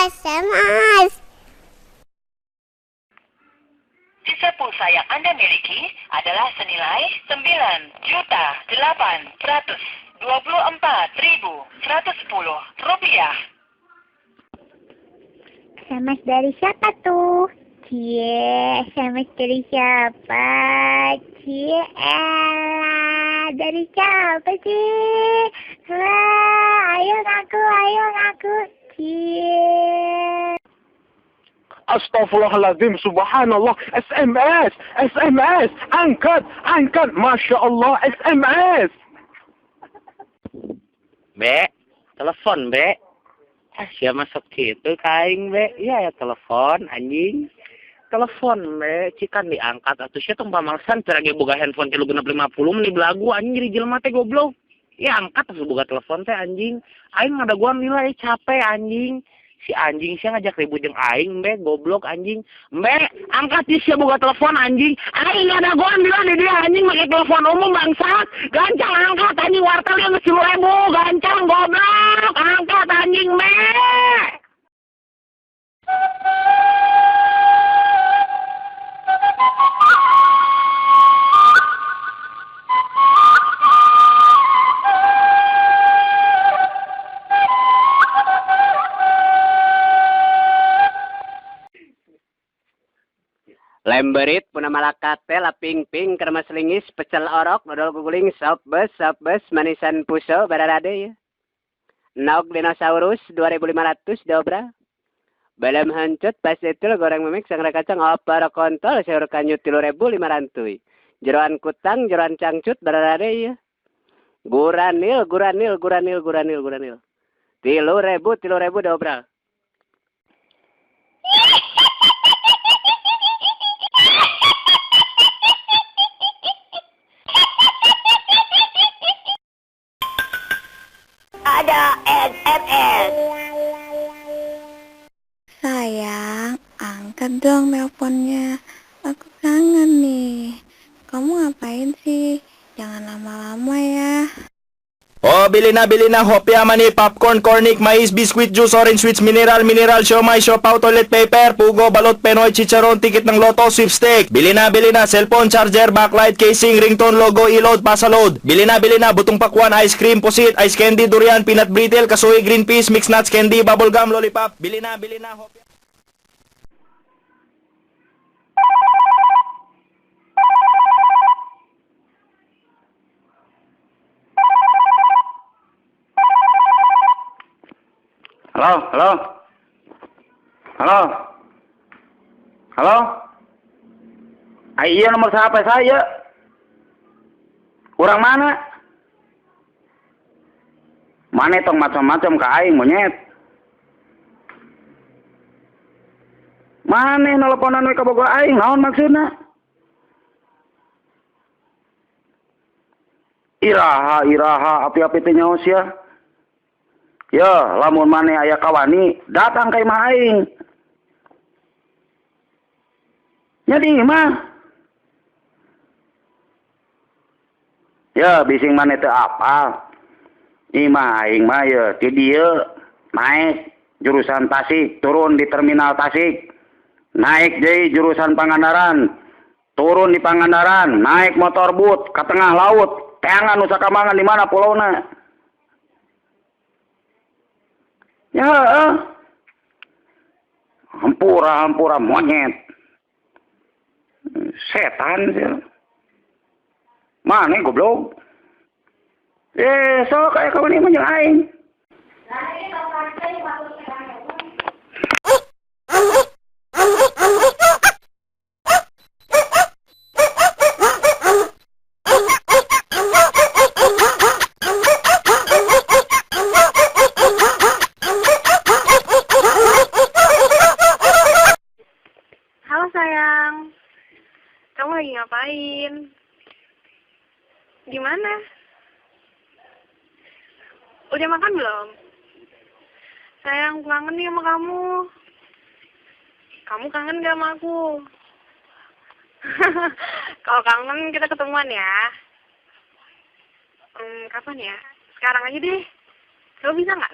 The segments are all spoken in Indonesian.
SMS. Sisa pulsa yang Anda miliki adalah senilai 9.824.110 rupiah. SMS dari siapa tuh? Cie, SMS dari siapa? Cie, dari siapa sih? Wah, ayo ngaku. Cie. Astaghfirullahaladzim, subhanallah, SMS, angkat, Masya Allah, SMS. Be, telepon, Be. Siapa masuk gitu, kaing, Be. Ya, telepon, anjing. Telepon, Be. Cikan diangkat. Atau siapa tuh pamalsan, teragi buka handphone 350 menit belagu, anjing, jadi jelma teh goblok. Ya, angkat, terus buka telepon teh, anjing. Aing ada gua nilai capek, anjing. Si anjing sih ngajak ribut jeung aing, Be, goblok anjing. Be, angkat sih buka telepon anjing. Aing ada gua bilang di dia anjing pakai telepon umum bangsat. Gancang angkat anjing wartel yang 10.000, gancang goblok. Angkat anjing, Be. Lemberit, puna malakate, laping-ping, kremes lingis, pecel orok, dodol guguling, sop bes, manisan puso, bararade ya. Nauk dinosaurus, 2.500, dobra. Balam hancut, pasetul, goreng memik, sangra kacang, opor kontol, sayur kanyut, 3.500. Jeroan kutang, jeroan cangcut, bararade ya. Guranil. 3.000, dobra. Ada SMS. Sayang, angkat dong teleponnya. Aku kangen nih. Kamu ngapain sih? Jangan lama-lama ya. Oh, bili na, hopya, mani, popcorn, cornic, mais, biscuit, juice, orange, sweets, mineral, siomay, siopaw, toilet paper, pugo, balot, penoy, chicharon, ticket ng loto, sweepstake. Bili na, cellphone, charger, backlight, casing, ringtone, logo, e-load, pasaload. Bili na, butong pakwan, ice cream, pusit, ice candy, durian, peanut brittle, kasoy, green peas, mixed nuts, candy, bubblegum, lollipop. Bili na, hopya. Halo. Iya, nomor siapa saya? Orang mana? Mana tong macam-macam ke aing monyet? Mana nelponan we ka boga aing? Naon maksudna? Iraha, api-api teh nyaos ya. Ya, lamun maneh aya kawani, datang ka imah aing. Nya di imah. Ya, bising maneh teu apal. Imah aing mah ya ti dieu naik jurusan Tasik, turun di terminal Tasik. Naik deui jurusan Pangandaran, turun di Pangandaran, naik motor boot ke tengah laut. Teangan nu sakamangan di mana pulaunya. Ya, hampura monyet. Setan sih. Mana goblok? Sok kayak kawan ini jeung aing. Halo sayang. Kamu lagi ngapain? Gimana? Udah makan belum? Sayang, kangen nih sama kamu. Kamu kangen gak sama aku? Kalau kangen kita ketemuan ya. Kapan ya? Sekarang aja deh. Kamu bisa nggak?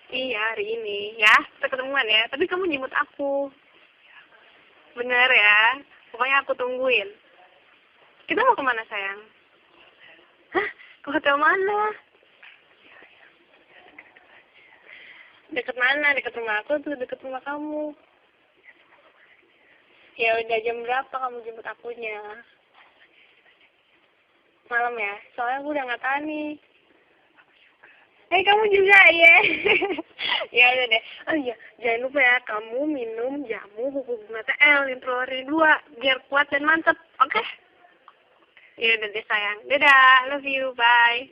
Iya, hari ini. Ya, kita ketemuan ya. Tapi kamu jemput aku. Bener ya. Pokoknya aku tungguin. Kita mau kemana, sayang? Hah? Ke hotel mana? Deket mana? Deket rumah aku tuh, deket rumah kamu. Ya udah, jam berapa kamu jemput akunya? Malam ya? Soalnya aku udah nggak tahan nih. Kamu juga ya. Ya udah deh. Oh iya, jangan lupa ya, kamu minum jamu bubuk bunga TL introlori 2 biar kuat dan mantep. Oke? Ya udah deh sayang. Dadah, love you, bye.